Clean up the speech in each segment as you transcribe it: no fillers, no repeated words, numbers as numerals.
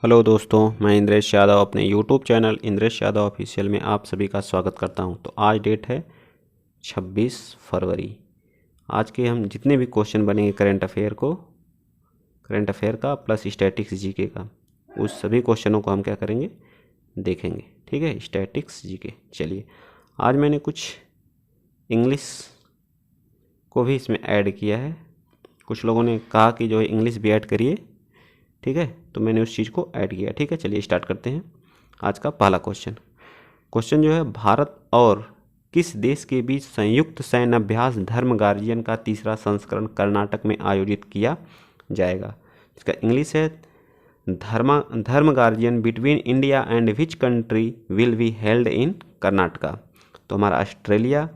Hello दोस्तों, मैं इंद्रेश यादव अपने YouTube channel Indresh Yadav official में आप सभी का स्वागत करता हूं। तो आज डेट है 26 फरवरी। आज के हम जितने भी क्वेश्चन बनेंगे करंट अफेयर का प्लस स्टैटिक्स जीके का, उस सभी क्वेश्चनों को हम क्या करेंगे, देखेंगे। ठीक है, स्टैटिक्स जीके। चलिए, आज मैंने कुछ इंग्लिश को भी इसमें ऐड किया है। कुछ लोगों ने कहा कि जो है इंग्लिश भी ऐड करिए, ठीक है, तो मैंने उस चीज़ को ऐड किया। ठीक है, चलिए स्टार्ट करते हैं। आज का पहला क्वेश्चन जो है, भारत और किस देश के बीच संयुक्त सैन्य अभ्यास धर्म गार्जियन का तीसरा संस्करण कर्नाटक में आयोजित किया जाएगा। इसका इंग्लिश है धर्म guardian between India and which country will be held in Karnataka. तो हमारा ऑस्ट्रेलिया,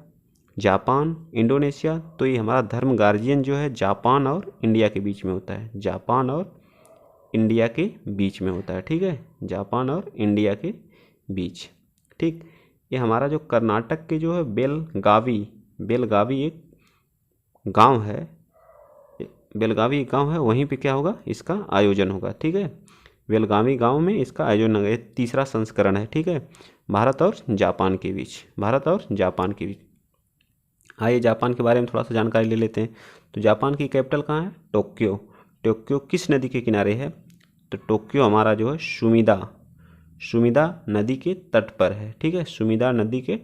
जापान, इंडोनेशिया। तो ये हमारा धर्म गार्जियन जो है जापान और इंडिया के बीच में होता है, जापान और इंडिया के बीच में होता है। ठीक है, जापान और इंडिया के बीच। ठीक, ये हमारा जो कर्नाटक के जो है बेलगावी एक गांव है, वहीं पे क्या होगा, इसका आयोजन होगा। ठीक है, बेलगावी गांव में इसका आयोजन होगा। तीसरा संस्करण है। ठीक है, भारत और जापान के बीच। आइए जापान के बारे में थोड़ा सा जानकारी ले लेते हैं। तो जापान की कैपिटल कहाँ है, टोक्यो किस नदी के किनारे है, तो टोक्यो हमारा जो है सुमिदा नदी के तट पर है। ठीक है, सुमिदा नदी के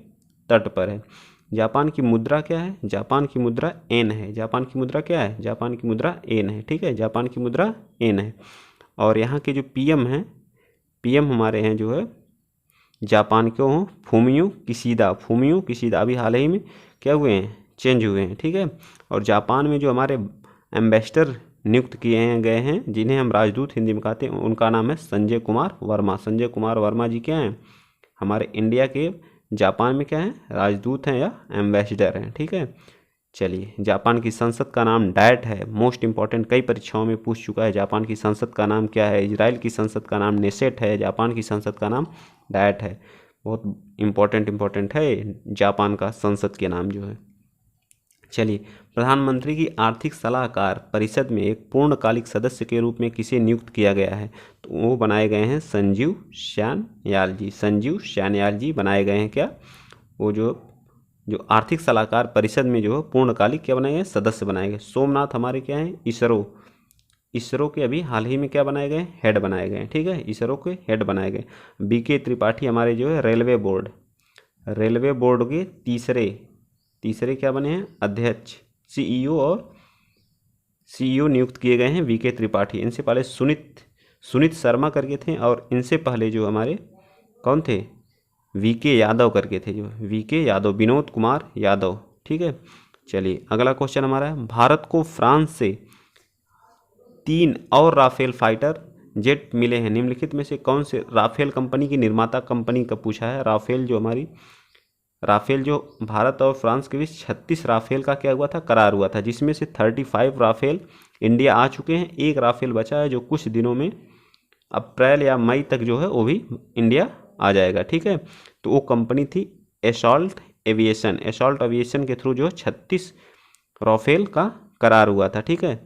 तट पर है। जापान की मुद्रा क्या है, जापान की मुद्रा एन है। जापान की मुद्रा क्या है, जापान की मुद्रा एन है। ठीक है, जापान की मुद्रा एन है। और यहाँ के जो पीएम हमारे हैं जो है जापान के हो फूमियो किशिदा अभी हाल ही में क्या हुए हैं, चेंज हुए हैं। ठीक है, और जापान में जो हमारे एम्बेसडर नियुक्त किए गए हैं, जिन्हें हम राजदूत हिंदी में कहते हैं, उनका नाम है संजय कुमार वर्मा जी क्या हैं, हमारे इंडिया के जापान में क्या हैं, राजदूत हैं या एम्बेसडर हैं। ठीक है, चलिए, जापान की संसद का नाम डायट है। मोस्ट इंपॉर्टेंट, कई परीक्षाओं में पूछ चुका है। जापान की संसद का नाम क्या है, इजराइल की संसद का नाम नेसेट है, जापान की संसद का नाम डायट है। बहुत इंपॉर्टेंट है जापान का संसद के नाम जो है। चलिए, प्रधानमंत्री की आर्थिक सलाहकार परिषद में एक पूर्णकालिक सदस्य के रूप में किसे नियुक्त किया गया है, तो वो बनाए गए हैं संजीव सान्याल जी बनाए गए हैं। क्या, वो जो आर्थिक सलाहकार परिषद में जो पूर्णकालिक क्या बनाए गए, सदस्य बनाए गए। सोमनाथ हमारे क्या हैं, इसरो के अभी हाल ही में क्या बनाए गए, हेड बनाए गए। ठीक है, इसरो के हेड बनाए गए। बीके त्रिपाठी हमारे जो है रेलवे बोर्ड के तीसरे क्या बने हैं, अध्यक्ष। सीईओ नियुक्त किए गए हैं बीके त्रिपाठी। इनसे पहले सुनीत शर्मा करके थे, और इनसे पहले जो हमारे कौन थे, वीके यादव करके थे, विनोद कुमार यादव। ठीक है, चलिए अगला क्वेश्चन हमारा है, भारत को फ्रांस से 3 और राफेल फाइटर जेट मिले हैं, निम्नलिखित में से कौन से राफेल कंपनी की निर्माता कंपनी का पूछा है। राफेल जो भारत और फ्रांस के बीच 36 राफेल का क्या हुआ था, करार हुआ था, जिसमें से 35 राफेल इंडिया आ चुके हैं। एक राफेल बचा है जो कुछ दिनों में अप्रैल या मई तक जो है वो भी इंडिया आ जाएगा। ठीक है, तो वो कंपनी थी एसॉल्ट एविएशन के थ्रू जो है 36 राफेल का करार हुआ था। ठीक है,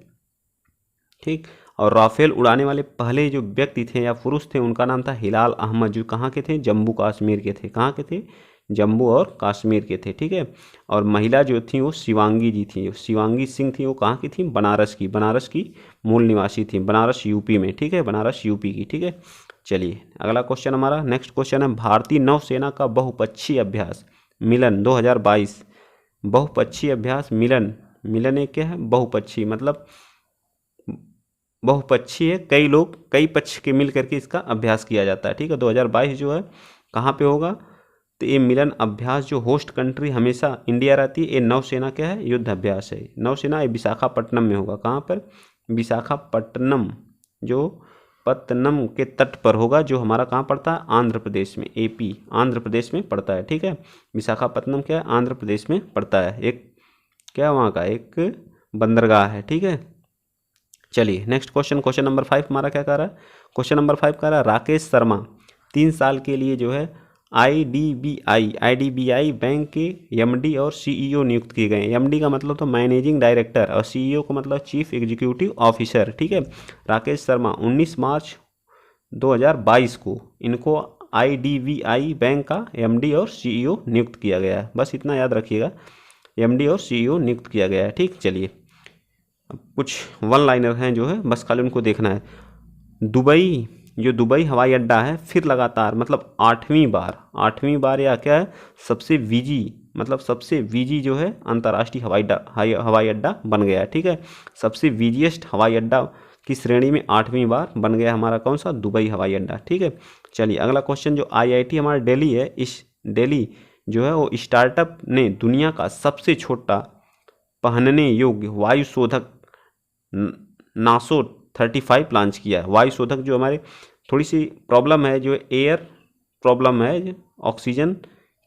ठीक, और राफेल उड़ाने वाले पहले जो व्यक्ति थे या पुरुष थे, उनका नाम था हिलाल अहमद, जो कहाँ के थे, जम्मू कश्मीर के थे। कहाँ के थे, जम्मू और कश्मीर के थे। ठीक है, और महिला जो थी वो शिवांगी जी थी, शिवांगी सिंह थी। वो कहाँ की थी, बनारस की मूल निवासी थी, बनारस यूपी में। ठीक है, बनारस यूपी की। ठीक है, चलिए अगला क्वेश्चन हमारा, नेक्स्ट क्वेश्चन है, भारतीय नौसेना का बहुपक्षीय अभ्यास मिलन 2022। बहुपक्षीय अभ्यास मिलन एक क्या है, बहुपक्षीय मतलब बहुपक्षीय है, कई पक्ष के मिल करके इसका अभ्यास किया जाता है। ठीक है, 2022 जो है कहाँ पे होगा, तो ये मिलन अभ्यास जो होस्ट कंट्री हमेशा इंडिया रहती है, ये नौसेना क्या है, युद्ध अभ्यास है। नौसेना ये विशाखापट्टनम में होगा। कहाँ पर, विशाखापट्टनम, जो पत्तनम के तट पर होगा, जो हमारा कहाँ पड़ता है, आंध्र प्रदेश में, एपी आंध्र प्रदेश में पड़ता है। ठीक है, विशाखापट्टनम क्या है, आंध्र प्रदेश में पड़ता है। एक क्या वहाँ का एक बंदरगाह है। ठीक है, चलिए नेक्स्ट क्वेश्चन नंबर 5 हमारा क्या कह रहा है, क्वेश्चन नंबर 5 कह रहा है, राकेश शर्मा 3 साल के लिए जो है आईडीबीआई बैंक के एमडी और सीईओ नियुक्त किए गए। एमडी का मतलब तो मैनेजिंग डायरेक्टर, और सीईओ का मतलब चीफ एग्जीक्यूटिव ऑफिसर। ठीक है, राकेश शर्मा 19 मार्च 2022 को इनको IDBI बैंक का MD और CEO नियुक्त किया गया है। बस इतना याद रखिएगा, MD और CEO नियुक्त किया गया है। ठीक, चलिए अब कुछ वन लाइनर हैं जो है, बस खाली उनको देखना है। दुबई, जो दुबई हवाई अड्डा है, फिर लगातार मतलब 8वीं बार या क्या है, सबसे वीजी जो है अंतर्राष्ट्रीय हवाई अड्डा बन गया है। ठीक है, सबसे वीजिएस्ट हवाई अड्डा की श्रेणी में 8वीं बार बन गया हमारा कौन सा, दुबई हवाई अड्डा। ठीक है, चलिए अगला क्वेश्चन, जो IIT हमारा दिल्ली है, इस दिल्ली जो है वो स्टार्टअप ने दुनिया का सबसे छोटा पहनने योग्य वायु शोधक नासो 35 लॉन्च किया है। वायु शोधक जो हमारे थोड़ी सी प्रॉब्लम है, जो एयर प्रॉब्लम है, ऑक्सीजन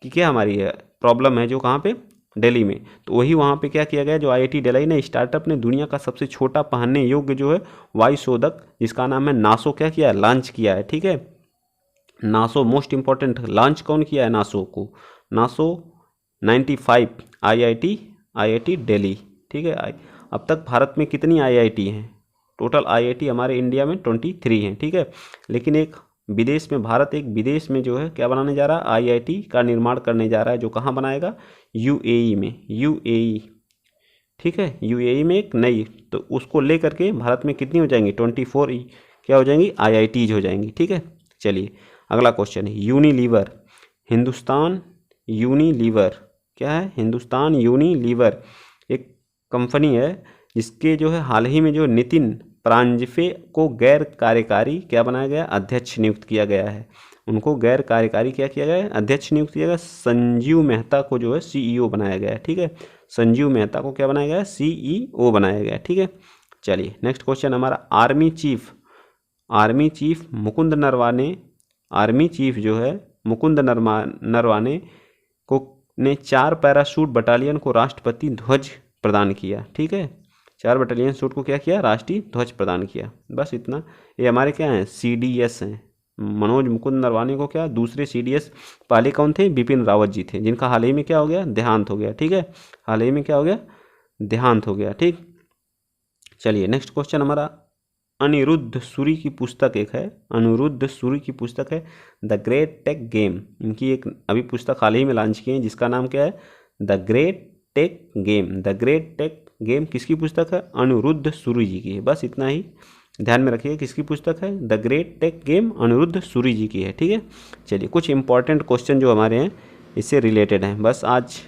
की क्या हमारी है प्रॉब्लम है, जो कहाँ पे, दिल्ली में, तो वही वहाँ पे क्या किया गया, जो IIT दिल्ली ने स्टार्टअप ने दुनिया का सबसे छोटा पहनने योग्य जो है वायु शोधक, जिसका नाम है नासो, क्या किया है, लॉन्च किया है। ठीक है, नासो मोस्ट इंपॉर्टेंट, लॉन्च कौन किया है नासो को, नासो 95 IIT दिल्ली। ठीक है, अब तक भारत में कितनी IIT हैं, टोटल IIT हमारे इंडिया में 23 हैं। ठीक है, लेकिन एक विदेश में, भारत एक विदेश में जो है क्या बनाने जा रहा है, IIT का निर्माण करने जा रहा है, जो कहाँ बनाएगा, UAE में, UAE। ठीक है, UAE में एक नई, तो उसको ले करके भारत में कितनी हो जाएंगी, 24 क्या हो जाएंगी, IITs हो जाएंगी। ठीक है, चलिए अगला क्वेश्चन है, यूनिलीवर, हिंदुस्तान यूनिलीवर क्या है, हिंदुस्तान यूनिलीवर एक कंपनी है जिसके जो है हाल ही में जो नितिन प्रांजपे को गैर कार्यकारी क्या बनाया गया, अध्यक्ष नियुक्त किया गया है। उनको गैर कार्यकारी क्या किया गया है, अध्यक्ष नियुक्त किया गया। संजीव मेहता को जो है CEO बनाया गया है। ठीक है, संजीव मेहता को क्या बनाया गया है, CEO बनाया गया है। ठीक है, चलिए नेक्स्ट क्वेश्चन हमारा, army chief Mukund Naravane, army chief जो है मुकुंद नरवाने को ने 4 पैराशूट बटालियन को राष्ट्रपति ध्वज प्रदान किया। ठीक है, 4 बटालियन सूट को क्या किया, राष्ट्रीय ध्वज प्रदान किया। बस इतना, ये हमारे क्या हैं, CDS हैं। मनोज मुकुंद नरवाने को क्या, दूसरे CDS, पहले कौन थे, बिपिन रावत जी थे, जिनका हाल ही में क्या हो गया, देहांत हो गया। ठीक है, हाल ही में क्या हो गया, देहांत हो गया। ठीक, चलिए नेक्स्ट क्वेश्चन हमारा, अनिरुद्ध सूरी की पुस्तक एक है, अनिरुद्ध सूरी की पुस्तक है द ग्रेट टेक गेम। इनकी एक अभी पुस्तक हाल ही में लॉन्च की है, जिसका नाम क्या है, the great tech game. The great tech game किसकी पुस्तक है, अनिरुद्ध सूरी जी की है। बस इतना ही ध्यान में रखिए, किसकी पुस्तक है, the great tech game, Anirudh Suri ji की है। ठीक है, चलिए कुछ इंपॉर्टेंट क्वेश्चन जो हमारे हैं इससे रिलेटेड हैं। बस आज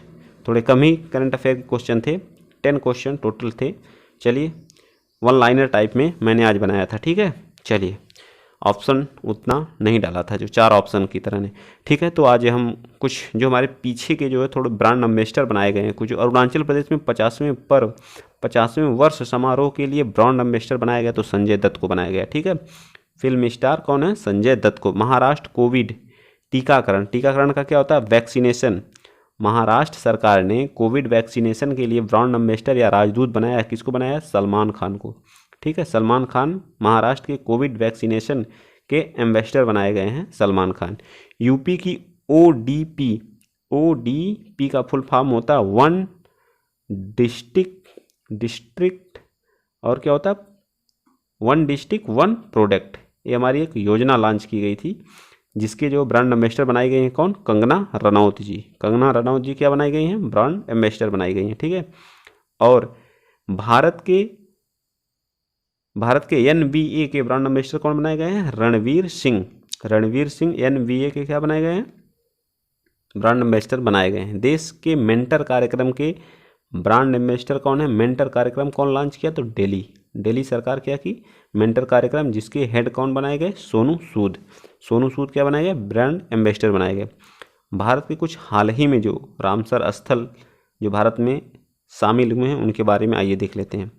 थोड़े कम ही करंट अफेयर के क्वेश्चन थे, 10 क्वेश्चन टोटल थे। चलिए वन लाइनर टाइप में मैंने आज बनाया था। ठीक है, चलिए ऑप्शन उतना नहीं डाला था, जो 4 ऑप्शन की तरह ने। ठीक है, तो आज हम कुछ जो हमारे पीछे के जो है थोड़े ब्रांड एम्बेसडर बनाए गए हैं। कुछ अरुणाचल प्रदेश में 50वें वर्ष समारोह के लिए ब्रांड एम्बेसडर बनाया गया, तो संजय दत्त को बनाया गया। ठीक है, फिल्म स्टार कौन है, संजय दत्त को। महाराष्ट्र कोविड टीकाकरण का क्या होता है, वैक्सीनेशन। महाराष्ट्र सरकार ने कोविड वैक्सीनेशन के लिए ब्रांड एम्बेसडर या राजदूत बनाया, किसको बनाया, सलमान खान को। ठीक है, सलमान खान महाराष्ट्र के कोविड वैक्सीनेशन के एम्बेसडर बनाए गए हैं, सलमान खान। यूपी की ODP का फुल फॉर्म होता है 1 डिस्ट्रिक्ट और क्या होता है, 1 डिस्ट्रिक्ट 1 प्रोडक्ट। ये हमारी एक योजना लॉन्च की गई थी, जिसके जो ब्रांड एम्बेसडर बनाई गई हैं कौन, कंगना रनौत जी। कंगना रनौत जी क्या बनाई गई हैं, ब्रांड एम्बेसडर बनाई गई हैं। ठीक है, और भारत के NBA के ब्रांड एम्बेसडर कौन बनाए गए हैं, रणवीर सिंह NBA के क्या बनाए गए हैं, ब्रांड एम्बेसडर बनाए गए हैं। देश के मेंटर कार्यक्रम के ब्रांड एम्बेसडर कौन है, मेंटर कार्यक्रम कौन लॉन्च किया, तो दिल्ली सरकार क्या की, मेंटर कार्यक्रम, जिसके हेड कौन बनाए गए, सोनू सूद क्या बनाए गए, ब्रांड एम्बेसडर बनाए गए। भारत के कुछ हाल ही में जो रामसर स्थल जो भारत में शामिल हुए हैं, उनके बारे में आइए देख लेते हैं।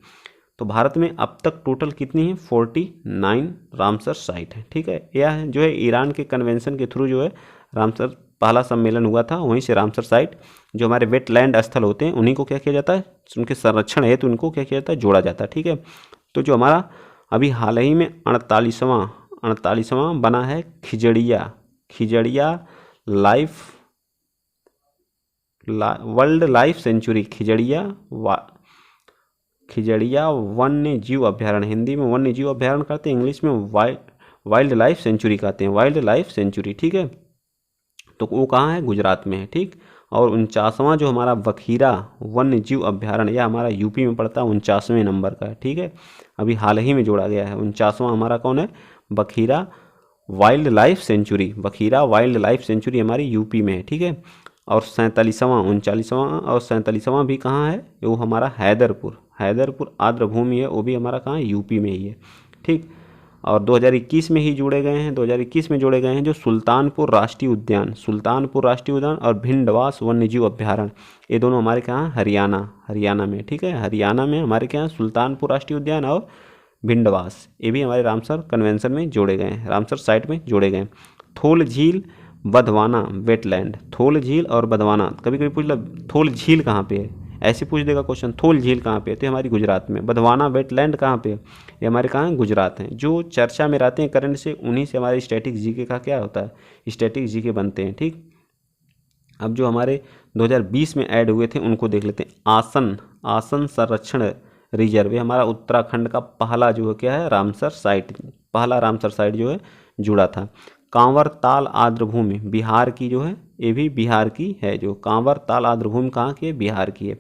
तो भारत में अब तक टोटल कितनी है, 49 रामसर साइट है। ठीक है, यह जो है ईरान के कन्वेंशन के थ्रू जो है रामसर पहला सम्मेलन हुआ था, वहीं से रामसर साइट जो हमारे वेटलैंड स्थल होते हैं, उन्हीं को क्या किया जाता है, उनके संरक्षण हेतु उनको क्या किया जाता है, जोड़ा जाता है। ठीक है, तो जो हमारा अभी हाल ही में 48वां बना है Khijadiya world life sanctuary, Khijadiya वन्य जीव अभ्यारण्य। हिंदी में वन्य जीव अभ्यारण्य करते हैं, इंग्लिश में वाइल्ड लाइफ सेंचुरी कहते हैं, वाइल्ड लाइफ सेंचुरी, ठीक है। तो वो कहाँ है, गुजरात में है, ठीक। और 49वां जो हमारा बखीरा वन्य जीव अभ्यारण्य, यह हमारा यूपी में पड़ता है, 49वें नंबर का है, ठीक है। अभी हाल ही में जोड़ा गया है। 49वां हमारा कौन है, Bakhira wild life sanctuary, Bakhira wild life sanctuary हमारी यूपी में है, ठीक है। और 47वां, 39वां और 47वां भी कहाँ है, वो हमारा हैदरपुर, हैदरपुर आर्द्रभूमि है, वो भी हमारा कहाँ है, यूपी में ही है, ठीक। और 2021 में ही जोड़े गए हैं, 2021 में जोड़े गए हैं जो सुल्तानपुर राष्ट्रीय उद्यान, सुल्तानपुर राष्ट्रीय उद्यान और भिंडवास वन्यजीव अभ्यारण्य, ये दोनों हमारे कहाँ, हरियाणा, हरियाणा में, ठीक है। हरियाणा में हमारे क्या है, सुल्तानपुर राष्ट्रीय उद्यान और भिंडवास, ये भी हमारे रामसर कन्वेंशन में जोड़े गए हैं, रामसर साइट में जोड़े गए हैं। थोल झील, बधवाना वेटलैंड, थोल झील और बधवाना, कभी कभी पूछ लो थोल झील कहाँ पे है, ऐसे पूछ देगा क्वेश्चन, थोल झील कहाँ पे है, तो हमारी गुजरात में। बधवाना वेटलैंड कहाँ पे है, ये हमारे कहाँ, गुजरात हैं। जो चर्चा में रहते हैं करंट से, उन्हीं से हमारे स्टैटिक जीके का क्या होता है, स्टैटिक जीके बनते हैं, ठीक। अब जो हमारे 2020 में ऐड हुए थे उनको देख लेते हैं। आसन संरक्षण रिजर्व, ये हमारा उत्तराखंड का पहला जो है क्या है, रामसर साइट, पहला रामसर साइट जो है जुड़ा था। कांवर ताल आर्द्रभूमि बिहार की जो है, ये भी बिहार की है, जो कांवर ताल आर्द्रभूमि कहाँ की है, बिहार की है।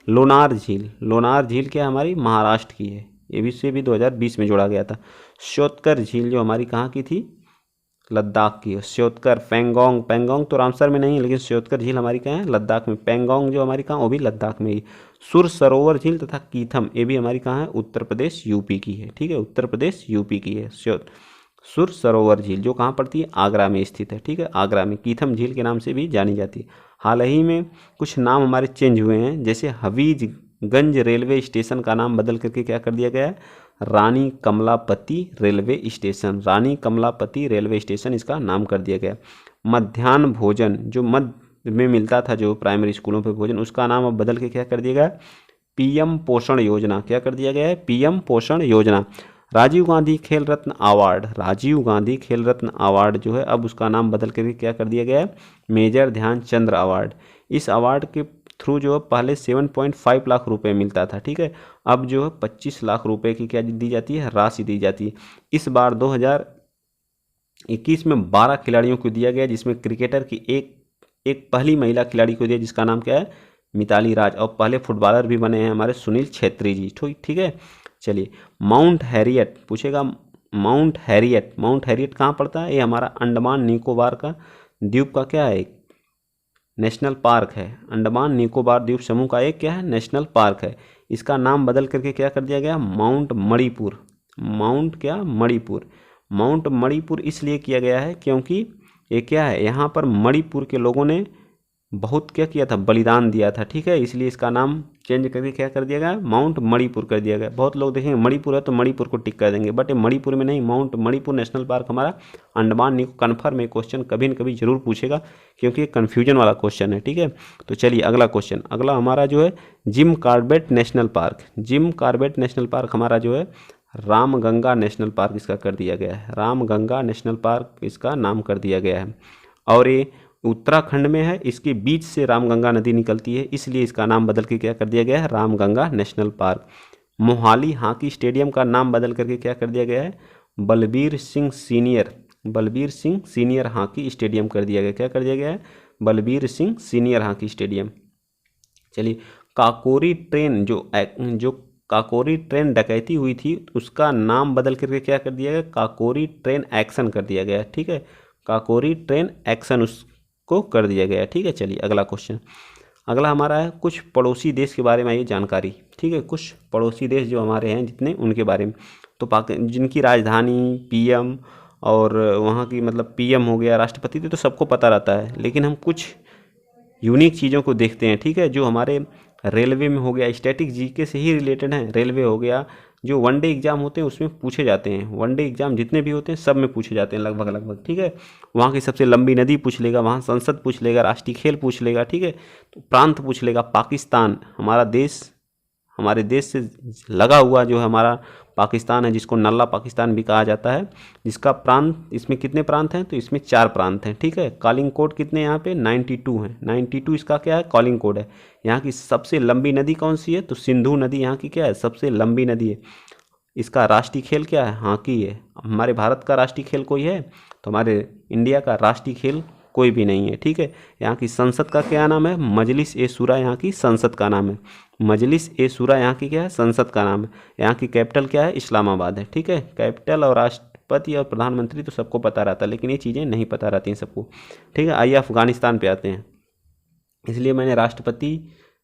लोनार झील, लोनार झील क्या हमारी, महाराष्ट्र की है, ये भी से भी 2020 में जोड़ा गया था। श्योतकर झील जो हमारी कहाँ की थी, लद्दाख की है। श्योतकर, पेंगोंग, पेंगोंग तो रामसर में नहीं है, लेकिन श्योतकर झील हमारी कहाँ है, लद्दाख में। पेंगोंग जो हमारी कहाँ, वो भी लद्दाख में ही। सुर सरोवर झील तथा कीथम, ये भी हमारी कहाँ है, उत्तर प्रदेश यूपी की है, ठीक है, उत्तर प्रदेश यूपी की है। सुर सरोवर झील जो कहाँ पड़ती है, आगरा में स्थित है, ठीक है, आगरा में। कीथम झील के नाम से भी जानी जाती है। हाल ही में कुछ नाम हमारे चेंज हुए हैं, जैसे हबीबगंज रेलवे स्टेशन का नाम बदल करके क्या कर दिया गया है, रानी कमलापति रेलवे स्टेशन, रानी कमलापति रेलवे स्टेशन इसका नाम कर दिया गया। मध्याह्न भोजन जो मध्य में मिलता था जो प्राइमरी स्कूलों पे भोजन, उसका नाम अब बदल के क्या कर दिया गया, पीएम पोषण योजना, क्या कर दिया गया है, पीएम पोषण योजना। राजीव गांधी खेल रत्न अवार्ड, राजीव गांधी खेल रत्न अवार्ड जो है अब उसका नाम बदल करके क्या कर दिया गया है, मेजर ध्यानचंद्र अवार्ड। इस अवार्ड के थ्रू जो है पहले 7.5 लाख रुपए मिलता था, ठीक है, अब जो है 25 लाख रुपए की क्या दी जाती है, राशि दी जाती है। इस बार 2021 में 12 खिलाड़ियों को दिया गया, जिसमें क्रिकेटर की एक पहली महिला खिलाड़ी को दिया, जिसका नाम क्या है, मिताली राज, और पहले फुटबॉलर भी बने हैं हमारे सुनील छेत्री जी, ठीक है। चलिए, माउंट हैरियट पूछेगा, माउंट हैरियट कहाँ पड़ता है, ये हमारा अंडमान निकोबार का द्वीप का क्या है, नेशनल पार्क है। अंडमान निकोबार द्वीप समूह का एक क्या है, नेशनल पार्क है। इसका नाम बदल करके क्या कर दिया गया, माउंट मणिपुर, माउंट मणिपुर इसलिए किया गया है क्योंकि ये क्या है, यहाँ पर मणिपुर के लोगों ने बहुत क्या किया था, बलिदान दिया था, ठीक है, इसलिए इसका नाम चेंज करके क्या कर दिया गया, माउंट मणिपुर कर दिया गया। बहुत लोग देखेंगे मणिपुर है तो मणिपुर को टिक कर देंगे, बट ये मणिपुर में नहीं, माउंट मणिपुर नेशनल पार्क हमारा अंडमान निको, कन्फर्म है क्वेश्चन कभी न कभी जरूर पूछेगा क्योंकि कन्फ्यूजन वाला क्वेश्चन है, ठीक है। तो चलिए अगला क्वेश्चन, अगला हमारा जो है Jim Corbett national park, Jim Corbett national park हमारा जो है रामगंगा नेशनल पार्क इसका कर दिया गया है, रामगंगा नेशनल पार्क इसका नाम कर दिया गया है। और ये उत्तराखंड में है, इसके बीच से रामगंगा नदी निकलती है, इसलिए इसका नाम बदल के क्या कर दिया गया है, Ramganga national park. Mohali hockey stadium का नाम बदल करके क्या कर दिया गया है, Balbir Singh senior hockey stadium कर दिया गया, क्या कर दिया गया है, Balbir Singh senior hockey stadium. चलिए, काकोरी ट्रेन जो काकोरी ट्रेन डकैती हुई थी उसका नाम बदल करके क्या कर दिया गया, काकोरी ट्रेन एक्शन कर दिया गया, ठीक है, काकोरी ट्रेन एक्शन को कर दिया गया, ठीक है। चलिए अगला क्वेश्चन, अगला हमारा है कुछ पड़ोसी देश के बारे में ये जानकारी, ठीक है, कुछ पड़ोसी देश जो हमारे हैं जितने उनके बारे में, तो जिनकी राजधानी, पीएम और वहाँ की मतलब पीएम हो गया, राष्ट्रपति तो सबको पता रहता है, लेकिन हम कुछ यूनिक चीज़ों को देखते हैं, ठीक है, जो हमारे रेलवे में हो गया, स्टैटिक जीके से ही रिलेटेड है, रेलवे हो गया, जो वनडे एग्जाम होते हैं उसमें पूछे जाते हैं, वनडे एग्जाम जितने भी होते हैं सब में पूछे जाते हैं लगभग, ठीक है। वहाँ की सबसे लंबी नदी पूछ लेगा, वहाँ संसद पूछ लेगा, राष्ट्रीय खेल पूछ लेगा, ठीक है, तो प्रांत पूछ लेगा। पाकिस्तान हमारा देश, हमारे देश से लगा हुआ जो है हमारा पाकिस्तान है, जिसको नल्ला पाकिस्तान भी कहा जाता है, जिसका प्रांत, इसमें कितने प्रांत हैं, तो इसमें 4 प्रांत हैं, ठीक है। कॉलिंग कोड कितने यहाँ पे 92 हैं, 92 इसका क्या है, कॉलिंग कोड है। यहाँ की सबसे लंबी नदी कौन सी है, तो सिंधु नदी यहाँ की क्या है, सबसे लंबी नदी है। इसका राष्ट्रीय खेल क्या है? हॉकी है। हमारे भारत का राष्ट्रीय खेल कोई है? तो हमारे इंडिया का राष्ट्रीय खेल कोई भी नहीं है, ठीक है। यहाँ की संसद का क्या नाम है? मजलिस ए शूरा यहाँ की संसद का नाम है। मजलिस ए शूरा यहाँ की क्या है? संसद का नाम है। यहाँ की कैपिटल क्या है? इस्लामाबाद है, ठीक है। कैपिटल और राष्ट्रपति और प्रधानमंत्री तो सबको पता रहता है, लेकिन ये चीज़ें नहीं पता रहती हैं सबको, ठीक है। आइए अफगानिस्तान पे आते हैं, इसलिए मैंने राष्ट्रपति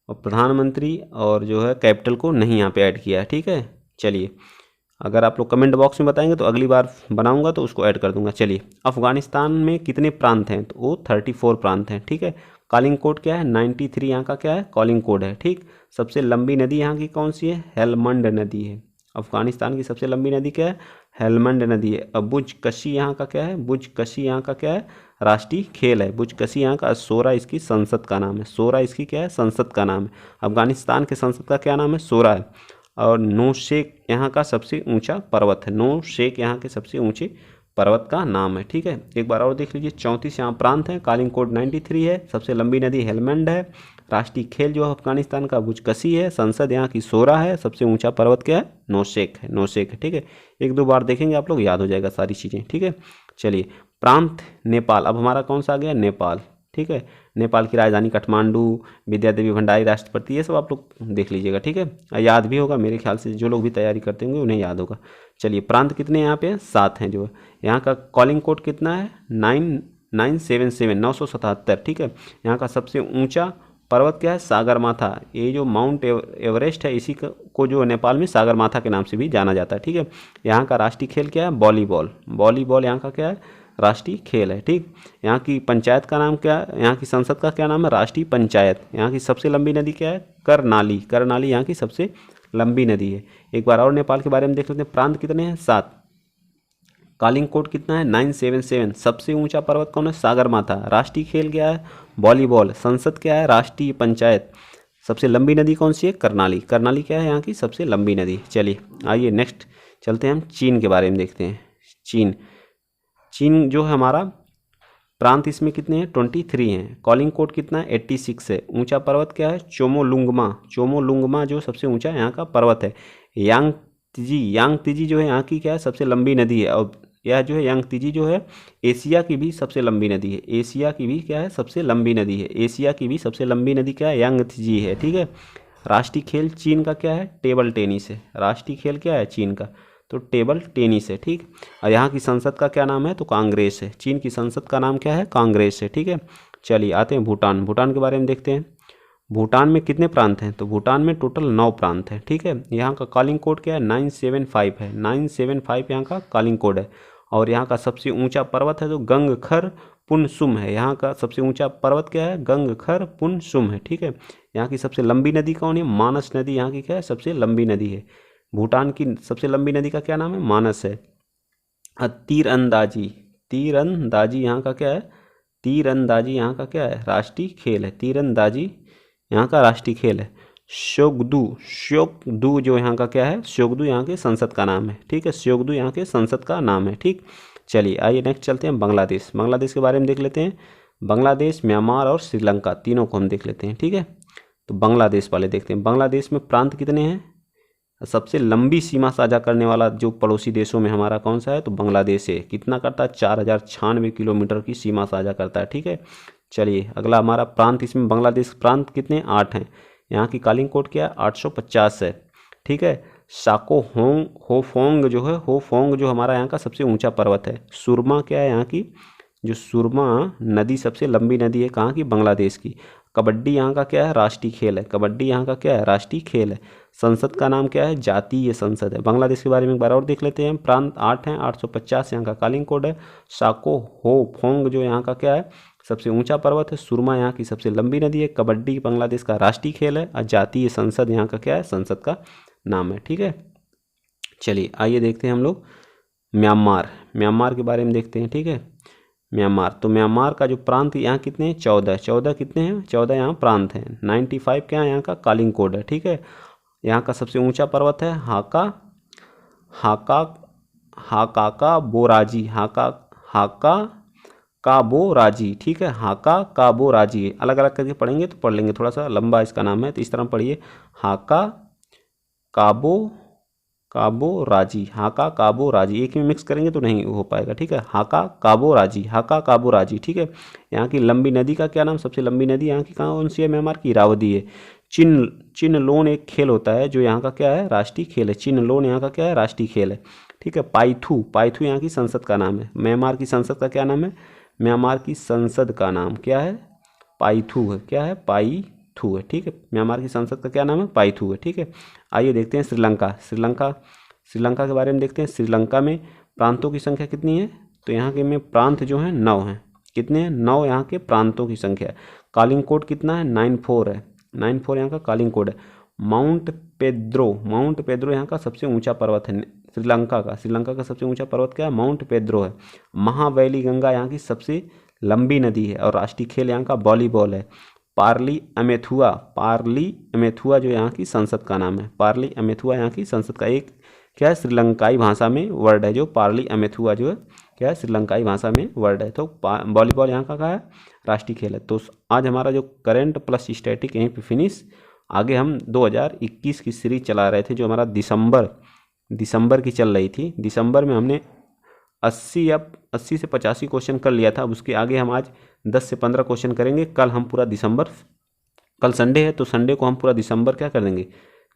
और प्रधानमंत्री और जो है कैपिटल को नहीं यहाँ पे ऐड किया है, ठीक है। चलिए, अगर आप लोग कमेंट बॉक्स में बताएंगे तो अगली बार बनाऊंगा तो उसको ऐड कर दूंगा। चलिए, अफगानिस्तान में कितने प्रांत हैं? तो वो 34 प्रांत हैं, ठीक है। कॉलिंग कोड क्या है? 93 यहाँ का क्या है? कॉलिंग कोड है, ठीक। सबसे लंबी नदी यहाँ की कौन सी है? हेलमंड नदी है। अफगानिस्तान की सबसे लंबी नदी क्या है? हेलमंड नदी है। अब बुज कशी यहाँ का क्या है? बुज कशी यहाँ का क्या है? राष्ट्रीय खेल है। बुज कशी यहाँ का। सोरा इसकी संसद का नाम है। सोरा इसकी क्या है? संसद का नाम है। अफगानिस्तान के संसद का क्या नाम है? सोरा है। और नौशेख यहाँ का सबसे ऊंचा पर्वत है। नौशेख यहाँ के सबसे ऊंचे पर्वत का नाम है, ठीक है। एक बार और देख लीजिए, 34 यहाँ प्रांत हैं। कॉलिंग कोड 93 है। सबसे लंबी नदी हेलमंड है। राष्ट्रीय खेल जो है अफगानिस्तान का बुजकशी है। संसद यहाँ की सोरा है। सबसे ऊंचा पर्वत क्या है? नौशेख है। नौशेख है, ठीक है। एक दो बार देखेंगे आप लोग, याद हो जाएगा सारी चीज़ें, ठीक है। चलिए, प्रांत नेपाल। अब हमारा कौन सा आ गया? नेपाल, ठीक है। नेपाल की राजधानी काठमांडू, विद्या देवी भंडारी राष्ट्रपति, ये सब आप लोग देख लीजिएगा, ठीक है। याद भी होगा मेरे ख्याल से, जो लोग भी तैयारी करते होंगे उन्हें याद होगा। चलिए, प्रांत कितने यहाँ पे? 7 हैं। जो है यहाँ का कॉलिंग कोड कितना है? 9977, 977, ठीक है। यहाँ का सबसे ऊंचा पर्वत क्या है? सागरमाथा। ये जो माउंट एवरेस्ट है, इसी को जो नेपाल में सागरमाथा के नाम से भी जाना जाता है, ठीक है। यहाँ का राष्ट्रीय खेल क्या है? वॉलीबॉल। वॉलीबॉल यहाँ का क्या है? राष्ट्रीय खेल है, ठीक। यहाँ की पंचायत का नाम क्या है? यहाँ की संसद का क्या नाम है? राष्ट्रीय पंचायत। यहाँ की सबसे लंबी नदी क्या है? करनाली। करनाली यहाँ की सबसे लंबी नदी है। एक बार और नेपाल के बारे में देख लेते हैं। प्रांत कितने हैं? 7। कॉलिंग कोड कितना है? 977। सबसे ऊंचा पर्वत कौन है? सागरमाथा। राष्ट्रीय खेल क्या है? वॉलीबॉल। संसद क्या है? राष्ट्रीय पंचायत। सबसे लंबी नदी कौन सी है? करनाली। करनाली क्या है? यहाँ की सबसे लंबी नदी। चलिए, आइए नेक्स्ट चलते हैं, हम चीन के बारे में देखते हैं। चीन। चीन जो है हमारा प्रांत, इसमें कितने हैं? 23 हैं। कॉलिंग कोड कितना है? 86 है। ऊंचा पर्वत क्या है? चोमोलुंगमा। चोमोलुंगमा जो सबसे ऊंचा यहाँ का पर्वत है। यांगतिजी जो है यहाँ की क्या है? सबसे लंबी नदी है। और यह जो है यांगतिजी जो है एशिया की भी सबसे लंबी नदी है। एशिया की भी क्या है? सबसे लंबी नदी है। एशिया की भी सबसे लंबी नदी क्या है? यांगतिजी है, ठीक है। राष्ट्रीय खेल चीन का क्या है? टेबल टेनिस है। राष्ट्रीय खेल क्या है चीन का? तो टेबल टेनिस है, ठीक। और यहाँ की संसद का क्या नाम है? तो कांग्रेस है। चीन की संसद का नाम क्या है? कांग्रेस है, ठीक है। चलिए, आते हैं भूटान। भूटान के बारे में देखते हैं। भूटान में कितने प्रांत हैं? तो भूटान में टोटल 9 प्रांत हैं, ठीक है। यहाँ का कॉलिंग कोड क्या है? 975 है। 975 यहाँ का कॉलिंग कोड है। और यहाँ का सबसे ऊंचा पर्वत है तो गंगखर पुनसुम है। यहाँ का सबसे ऊंचा पर्वत क्या है? गंगखर पुनसुम है, ठीक है। यहाँ की सबसे लंबी नदी कौन है? मानस नदी यहाँ की क्या है? सबसे लंबी नदी है। भूटान की सबसे लंबी नदी का क्या नाम है? मानस है। तीरंदाजी। तीरंदाजी यहाँ का क्या है? तीरंदाजी यहाँ का क्या है? राष्ट्रीय खेल है। तीरंदाजी यहाँ का राष्ट्रीय खेल है। श्योग्दू। श्योग्दू जो यहाँ का क्या है? श्योग्दू यहाँ के संसद का नाम है, ठीक है। श्योग्दू यहाँ के संसद का नाम है, ठीक। चलिए, आइए नेक्स्ट चलते हैं बांग्लादेश। बांग्लादेश के बारे में देख लेते हैं। बांग्लादेश, म्यांमार और श्रीलंका तीनों को हम देख लेते हैं, ठीक है। तो बांग्लादेश वाले देखते हैं। बांग्लादेश में प्रांत कितने हैं? सबसे लंबी सीमा साझा करने वाला जो पड़ोसी देशों में हमारा कौन सा है? तो बांग्लादेश है। कितना करता है? 4096 किलोमीटर की सीमा साझा करता है, ठीक है। चलिए, अगला हमारा प्रांत, इसमें बांग्लादेश प्रांत कितने? 8 हैं। यहाँ की कॉलिंग कोड क्या है? 850 है, ठीक है। साको होफोंग जो है, होफोंग जो हमारा यहाँ का सबसे ऊंचा पर्वत है। सुरमा क्या है? यहाँ की जो सुरमा नदी सबसे लंबी नदी है, कहाँ की? बांग्लादेश की। कबड्डी यहाँ का क्या है? राष्ट्रीय खेल है। कबड्डी यहाँ का क्या है? राष्ट्रीय खेल है। संसद का नाम क्या है? जातीय संसद है। बांग्लादेश के बारे में एक बार और देख लेते हैं। प्रांत 8 हैं। 850 यहाँ का कॉलिंग कोड है। साको होफोंग जो यहाँ का क्या है? सबसे ऊंचा पर्वत है। सुरमा यहाँ की सबसे लंबी नदी है। कबड्डी बांग्लादेश का राष्ट्रीय खेल है। और जातीय संसद यहाँ का क्या है? संसद का नाम है, ठीक है। चलिए, आइए देखते हैं हम लोग म्यांमार। म्यांमार के बारे में देखते हैं, ठीक है। म्यांमार, तो म्यांमार का जो प्रांत यहाँ कितने हैं? 14 कितने हैं? 14 यहाँ प्रांत हैं। 95 क्या है यहाँ का कॉलिंग कोड है, ठीक है। यहाँ का सबसे ऊंचा पर्वत है हाका बोराजी। हाका काबोराजी, ठीक है। हाका काबोराजी। अलग अलग करके पढ़ेंगे तो पढ़ लेंगे, थोड़ा सा लंबा इसका नाम है, तो इस तरह पढ़िए। हाका काबो राजी, हाका काबो राजी, एक में मिक्स करेंगे तो नहीं हो पाएगा, ठीक है। हाका काबो राजी, हाका काबो राजी, ठीक है। यहाँ की लंबी नदी का क्या नाम, सबसे लंबी नदी यहाँ की कौन सी है, म्यांमार की इरावदी है। चिनलोन एक खेल होता है जो यहाँ का क्या है, राष्ट्रीय खेल है। चिनलोन यहाँ का क्या है, राष्ट्रीय खेल है, ठीक है। पाइथू, पाइथू यहाँ की संसद का नाम है। म्यांमार की संसद का क्या नाम है, म्यांमार की संसद का नाम क्या है, पाइथू है, क्या है, पाइथू है, ठीक है। म्यांमार की संसद का क्या नाम है, पाइथू है, ठीक है। आइए देखते हैं श्रीलंका। श्रीलंका के बारे में देखते हैं। श्रीलंका में प्रांतों की संख्या कितनी है, तो यहाँ के में प्रांत जो हैं 9 हैं। कितने हैं, 9 यहाँ के प्रांतों की संख्या है। कालिंग कोड कितना है, 94 है, 94 यहाँ का कालिंग कोड है। माउंट पेद्रो यहाँ का सबसे ऊंचा पर्वत है श्रीलंका का सबसे ऊंचा पर्वत क्या है, माउंट पेद्रो है। महावैली गंगा यहाँ की सबसे लंबी नदी है और राष्ट्रीय खेल यहाँ का वॉलीबॉल है। पार्ली अमेथुआ जो यहाँ की संसद का नाम है। पार्ली अमेथुआ यहाँ की संसद का एक क्या है, श्रीलंकाई भाषा में वर्ड है जो पार्ली अमेथुआ जो है क्या है, श्रीलंकाई भाषा में वर्ड है। तो वॉलीबॉल यहाँ का क्या है, राष्ट्रीय खेल है। तो आज हमारा जो करंट प्लस स्टैटिक यहीं पे फिनिश। आगे हम 2021 की सीरीज चला रहे थे जो हमारा दिसंबर की चल रही थी। दिसंबर में हमने 80 से 85 क्वेश्चन कर लिया था। अब उसके आगे हम आज 10 से 15 क्वेश्चन करेंगे। कल हम पूरा दिसंबर, कल संडे है तो संडे को हम पूरा दिसंबर क्या कर देंगे,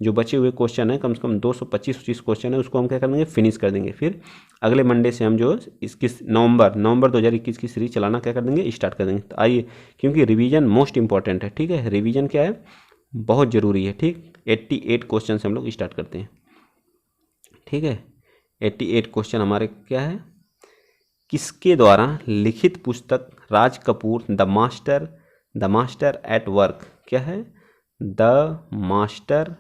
जो बचे हुए क्वेश्चन है कम से कम 225 क्वेश्चन है उसको हम क्या कर देंगे, फिनिश कर देंगे। फिर अगले मंडे से हम जो 21 नवंबर 2021 की सीरीज चलाना क्या कर देंगे, स्टार्ट कर देंगे। तो आइए, क्योंकि रिवीजन मोस्ट इंपॉर्टेंट है, ठीक है, रिवीजन क्या है, बहुत ज़रूरी है, ठीक। 88 क्वेश्चन से हम लोग स्टार्ट करते हैं, ठीक है। 88 क्वेश्चन हमारे क्या है, किसके द्वारा लिखित पुस्तक Raj Kapoor the master at work, क्या है, द मास्टर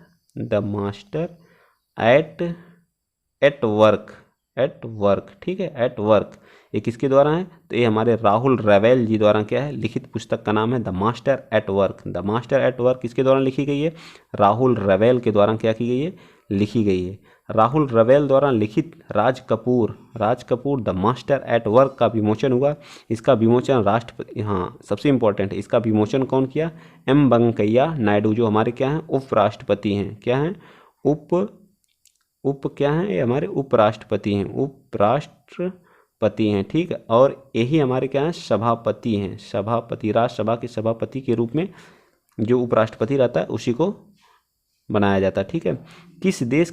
एट वर्क, ठीक है, एट वर्क, ये किसके द्वारा है, तो ये हमारे राहुल रेवेल जी द्वारा क्या है, लिखित पुस्तक का नाम है the master at work. The master at work किसके द्वारा लिखी गई है, राहुल रेवेल के द्वारा क्या की गई है, लिखी गई है। राहुल रेवेल द्वारा लिखित Raj Kapoor the master at work का विमोचन हुआ। इसका विमोचन राष्ट्रपति, हाँ सबसे इंपॉर्टेंट है, इसका विमोचन कौन किया, एम वेंकैया नायडू जो हमारे क्या हैं, उपराष्ट्रपति हैं, क्या हैं, क्या हैं, ये हमारे उपराष्ट्रपति हैं, ठीक है। और यही हमारे क्या हैं, सभापति हैं, राज्यसभा के सभापति के रूप में जो उपराष्ट्रपति रहता है उसी को बनाया जाता है, ठीक है। किस देश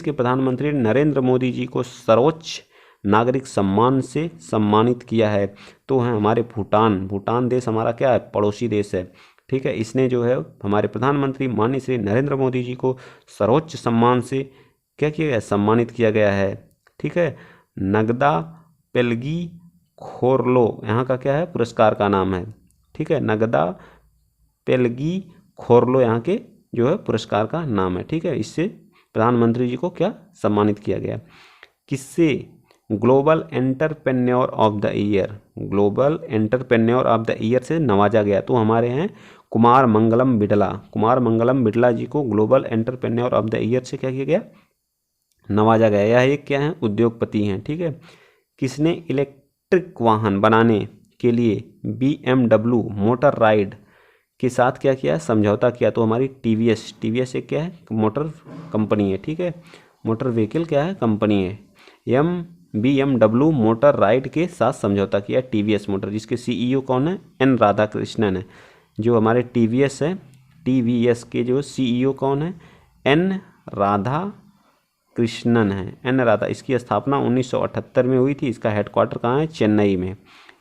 के प्रधानमंत्री नरेंद्र मोदी जी को सर्वोच्च नागरिक सम्मान से सम्मानित किया है, तो है हमारे भूटान देश हमारा क्या है, पड़ोसी देश है, ठीक है। इसने जो है हमारे प्रधानमंत्री माननीय श्री नरेंद्र मोदी जी को सर्वोच्च सम्मान से क्या किया गया, सम्मानित किया गया है, ठीक है। नगदा पेल्गी खोरलो यहाँ का क्या है, पुरस्कार का नाम है, ठीक है। नगदा पेल्गी खोरलो यहाँ के जो है पुरस्कार का नाम है, ठीक है। इससे प्रधानमंत्री जी को क्या सम्मानित किया गया। किससे global entrepreneur of the year से नवाजा गया, तो हमारे हैं कुमार मंगलम बिड़ला जी को global entrepreneur of the year से क्या किया गया, नवाजा गया। यह एक क्या है, उद्योगपति हैं, ठीक है। किसने इलेक्ट्रिक वाहन बनाने के लिए BMW मोटर राइड के साथ क्या किया, समझौता किया, तो हमारी TVS एक क्या है, मोटर कंपनी है, ठीक है, मोटर व्हीकल क्या है, कंपनी है। BMW मोटर राइड के साथ समझौता किया TVS मोटर, जिसके CEO कौन है, N राधाकृष्णन है। जो हमारे TVS है, TVS के जो CEO कौन है, N राधाकृष्णन है, N राधा। इसकी स्थापना 1978 में हुई थी। इसका हेडक्वार्टर कहाँ है, चेन्नई में।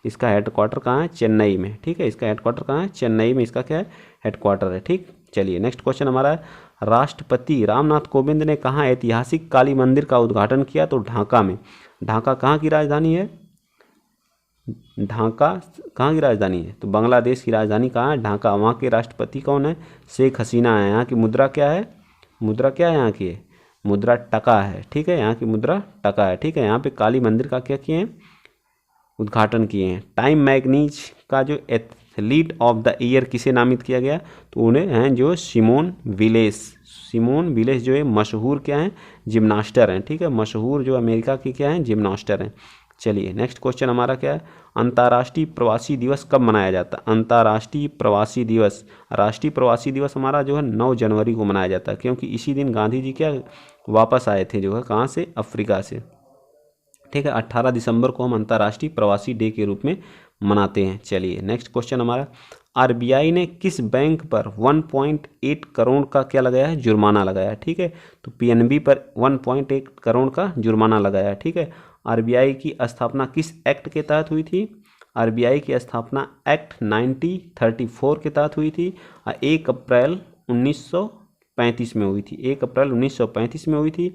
इसका हेडक्वार्टर कहाँ है, चेन्नई में, ठीक है। इसका हेडक्वार्टर कहाँ है, चेन्नई में, इसका क्या है, हेडक्वार्टर है, ठीक। चलिए नेक्स्ट क्वेश्चन हमारा है, राष्ट्रपति रामनाथ कोविंद ने कहाँ ऐतिहासिक काली मंदिर का उद्घाटन किया, तो ढाका में। ढाका कहाँ की राजधानी है, ढाका कहाँ की राजधानी है, तो बांग्लादेश की राजधानी कहाँ है, ढाका। वहाँ के राष्ट्रपति कौन है, शेख हसीना है। यहाँ की मुद्रा क्या है, यहाँ की है, मुद्रा टका है, ठीक है, यहाँ की मुद्रा टका है, ठीक है। यहाँ पे काली मंदिर का क्या किए हैं, उद्घाटन किए हैं। टाइम मैगजीन का जो एथलीट ऑफ द ईयर किसे नामित किया गया, तो उन्हें हैं जो सिमोन विलेस जो है मशहूर क्या हैं, जिम्नास्टर हैं, ठीक है, मशहूर जो अमेरिका की क्या हैं, जिम्नास्टर हैं। चलिए नेक्स्ट क्वेश्चन हमारा क्या है, अंतर्राष्ट्रीय प्रवासी दिवस कब मनाया जाता है? अंतर्राष्ट्रीय प्रवासी दिवस, राष्ट्रीय प्रवासी दिवस हमारा जो है 9 जनवरी को मनाया जाता है, क्योंकि इसी दिन गांधी जी क्या वापस आए थे जो है कहाँ से, अफ्रीका से। ठीक है, 18 दिसंबर को हम अंतर्राष्ट्रीय प्रवासी डे के रूप में मनाते हैं। चलिए नेक्स्ट क्वेश्चन हमारा, आरबीआई ने किस बैंक पर 1.8 करोड़ का क्या लगाया है, जुर्माना लगाया है। ठीक है, तो पीएनबी पर 1.8 करोड़ का जुर्माना लगाया है। ठीक है, आरबीआई की स्थापना किस एक्ट के तहत हुई थी? आरबीआई की स्थापना एक्ट 1934 के तहत हुई थी, 1 अप्रैल 1935 में हुई थी। 1 अप्रैल 1935 में हुई थी।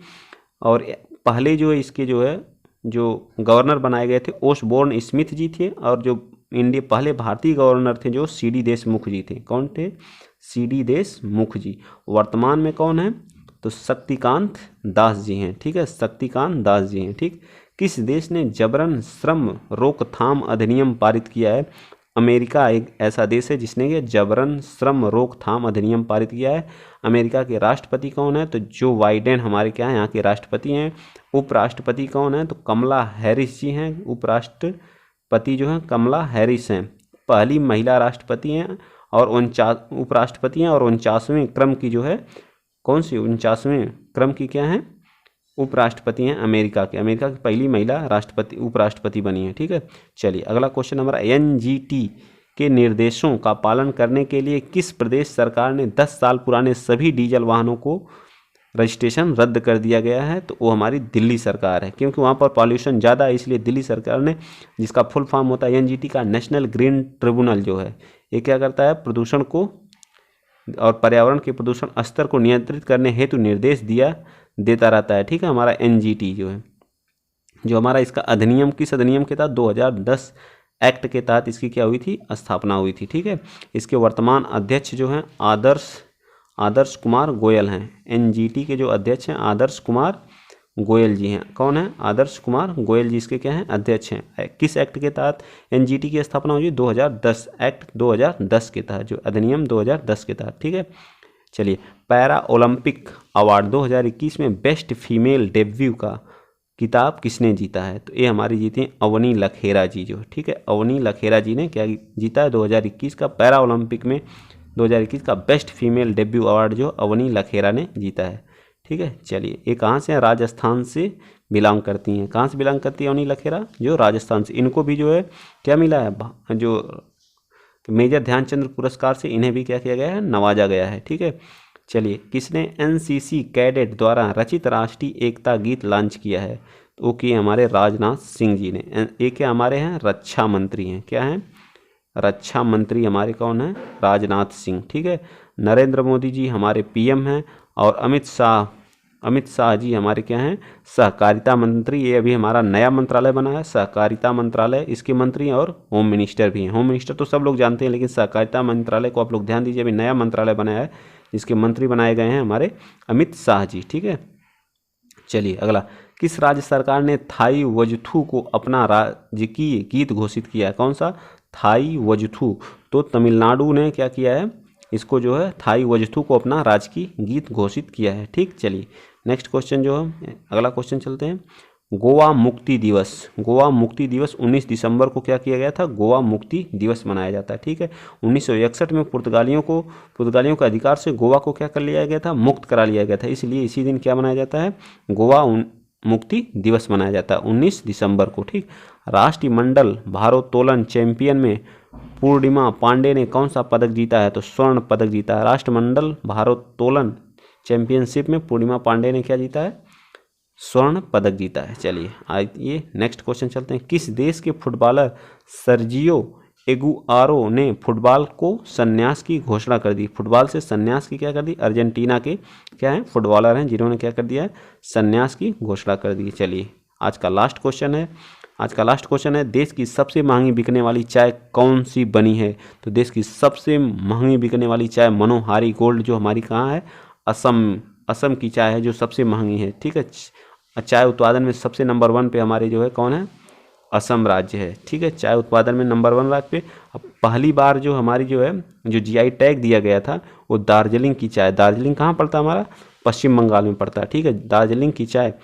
और पहले जो है इसके जो है जो गवर्नर बनाए गए थे ओसबोर्न स्मिथ जी थे, और जो इंडिया पहले भारतीय गवर्नर थे जो सीडी देशमुख जी थे। कौन थे? सीडी देशमुख जी। वर्तमान में कौन है? तो शक्तिकांत दास जी हैं। ठीक है, शक्तिकांत दास जी हैं। ठीक, किस देश ने जबरन श्रम रोकथाम अधिनियम पारित किया है? अमेरिका एक ऐसा देश है जिसने ये जबरन श्रम रोकथाम अधिनियम पारित किया है। अमेरिका के राष्ट्रपति कौन है? तो जो बाइडेन हमारे क्या है यहाँ के राष्ट्रपति हैं। उपराष्ट्रपति कौन है? तो कमला हैरिस जी हैं। उपराष्ट्रपति जो है कमला हैरिस हैं, पहली महिला राष्ट्रपति हैं। और 49 उपराष्ट्रपति हैं, और 49वें क्रम की जो है कौन सी 49वें क्रम की क्या है? उपराष्ट्रपति हैं अमेरिका के। अमेरिका की पहली महिला राष्ट्रपति उपराष्ट्रपति बनी है। ठीक है, चलिए अगला क्वेश्चन हमारा, एनजीटी के निर्देशों का पालन करने के लिए किस प्रदेश सरकार ने 10 साल पुराने सभी डीजल वाहनों को रजिस्ट्रेशन रद्द कर दिया गया है? तो वो हमारी दिल्ली सरकार है, क्योंकि वहाँ पर पॉल्यूशन ज़्यादा है, इसलिए दिल्ली सरकार ने, जिसका फुल फॉर्म होता है एनजीटी का, नेशनल ग्रीन ट्रिब्यूनल जो है, ये क्या करता है? प्रदूषण को और पर्यावरण के प्रदूषण स्तर को नियंत्रित करने हेतु निर्देश देता रहता है। ठीक है, हमारा एनजीटी जो है, जो हमारा इसका अधिनियम किस अधिनियम के तहत? 2010 एक्ट के तहत इसकी क्या हुई थी? स्थापना हुई थी। ठीक है, इसके वर्तमान अध्यक्ष जो हैं आदर्श कुमार गोयल हैं। एनजीटी के जो अध्यक्ष हैं आदर्श कुमार गोयल जी हैं। कौन है? आदर्श कुमार गोयल जी इसके क्या हैं? अध्यक्ष हैं। किस एक्ट के तहत एनजीटी की स्थापना हुई? 2010 एक्ट 2010 के तहत, जो अधिनियम 2010 के तहत। ठीक है, चलिए पैरा ओलंपिक अवार्ड 2021 में बेस्ट फीमेल डेब्यू का किताब किसने जीता है? तो ये हमारी जीती हैं अवनी लखेरा जी जो। ठीक है, अवनी लखेरा जी ने क्या जीता है? 2021 का पैरा ओलंपिक में 2021 का बेस्ट फीमेल डेब्यू अवार्ड जो अवनी लखेरा ने जीता है। ठीक है, चलिए ये कहाँ से हैं? राजस्थान से बिलोंग करती हैं। कहाँ से बिलोंग करती है अवनी लखेरा? जो राजस्थान से। इनको भी जो है क्या मिला है? जो मेजर ध्यानचंद पुरस्कार से इन्हें भी क्या किया गया है? नवाजा गया है। ठीक है, चलिए किसने एनसीसी कैडेट द्वारा रचित राष्ट्रीय एकता गीत लॉन्च किया है? तो वो किए हमारे राजनाथ सिंह जी ने। एक क्या हमारे हैं? रक्षा मंत्री हैं। क्या हैं? रक्षा मंत्री हमारे कौन है? राजनाथ सिंह। ठीक है, नरेंद्र मोदी जी हमारे पीएम हैं, और अमित शाह जी हमारे क्या हैं? सहकारिता मंत्री। ये अभी हमारा नया मंत्रालय बना है, सहकारिता मंत्रालय, इसके मंत्री और होम मिनिस्टर भी हैं। होम मिनिस्टर तो सब लोग जानते हैं, लेकिन सहकारिता मंत्रालय को आप लोग ध्यान दीजिए, अभी नया मंत्रालय बनाया है, जिसके मंत्री बनाए गए हैं हमारे अमित शाह जी। ठीक है, चलिए अगला, किस राज्य सरकार ने थाई वजथू को अपना राजकीय गीत घोषित किया है? कौन सा? थाई वजथू। तो तमिलनाडु ने क्या किया है? इसको जो है थाई वजथू को अपना राजकीय गीत घोषित किया है। ठीक, चलिए नेक्स्ट क्वेश्चन जो है, अगला क्वेश्चन चलते हैं। गोवा मुक्ति दिवस। गोवा मुक्ति दिवस 19 दिसंबर को क्या किया गया था? गोवा मुक्ति दिवस मनाया जाता है। ठीक है, 1961 में पुर्तगालियों के अधिकार से गोवा को क्या कर लिया गया था? मुक्त करा लिया गया था, इसलिए इसी दिन क्या मनाया जाता है? गोवा मुक्ति दिवस मनाया जाता है 19 दिसंबर को। ठीक, राष्ट्रमंडल भारोत्तोलन चैंपियन में पूर्णिमा पांडे ने कौन सा पदक जीता है? तो स्वर्ण पदक जीता है। राष्ट्रमंडल भारोत्तोलन चैंपियनशिप में पूर्णिमा पांडे ने क्या जीता है? स्वर्ण पदक जीता है। चलिए आइए नेक्स्ट क्वेश्चन चलते हैं। किस देश के फुटबॉलर सर्जियो एगुआरो ने फुटबॉल को संन्यास की घोषणा कर दी? फुटबॉल से संन्यास की क्या कर दी? अर्जेंटीना के क्या हैं? फुटबॉलर हैं, जिन्होंने क्या कर दिया है? संन्यास की घोषणा कर दी। चलिए आज का लास्ट क्वेश्चन है, देश की सबसे महंगी बिकने वाली चाय कौन सी बनी है? तो देश की सबसे महंगी बिकने वाली चाय मनोहारी गोल्ड, जो हमारी कहाँ है? असम की चाय है, जो सबसे महंगी है। ठीक है, चाय उत्पादन में सबसे नंबर 1 पे हमारे जो है कौन है? असम राज्य है। ठीक है, चाय उत्पादन में नंबर 1 राज्य पे। अब पहली बार जो हमारी जो है जो जीआई टैग दिया गया था, वो दार्जिलिंग की चाय। दार्जिलिंग कहाँ पड़ता है? हमारा पश्चिम बंगाल में पड़ता है। ठीक है, दार्जिलिंग की चाय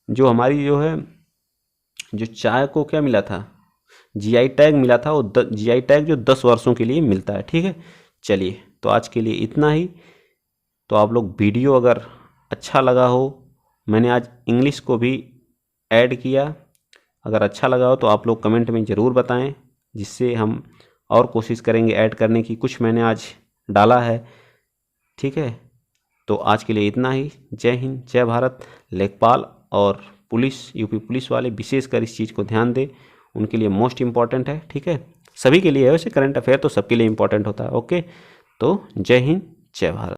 जो हमारी जो है जो चाय को क्या मिला था, जीआई टैग मिला था, वो जीआई टैग जो 10 वर्षों के लिए मिलता है। ठीक है, चलिए तो आज के लिए इतना ही। तो आप लोग वीडियो अगर अच्छा लगा हो, मैंने आज इंग्लिश को भी ऐड किया, अगर अच्छा लगा हो तो आप लोग कमेंट में ज़रूर बताएं, जिससे हम और कोशिश करेंगे ऐड करने की। कुछ मैंने आज डाला है। ठीक है, तो आज के लिए इतना ही। जय हिंद, जय भारत। लेखपाल और पुलिस, यूपी पुलिस वाले विशेषकर इस चीज़ को ध्यान दें, उनके लिए मोस्ट इम्पॉर्टेंट है। ठीक है, सभी के लिए है वैसे, करंट अफेयर तो सबके लिए इम्पॉर्टेंट होता है। ओके, तो जय हिंद, जय भारत।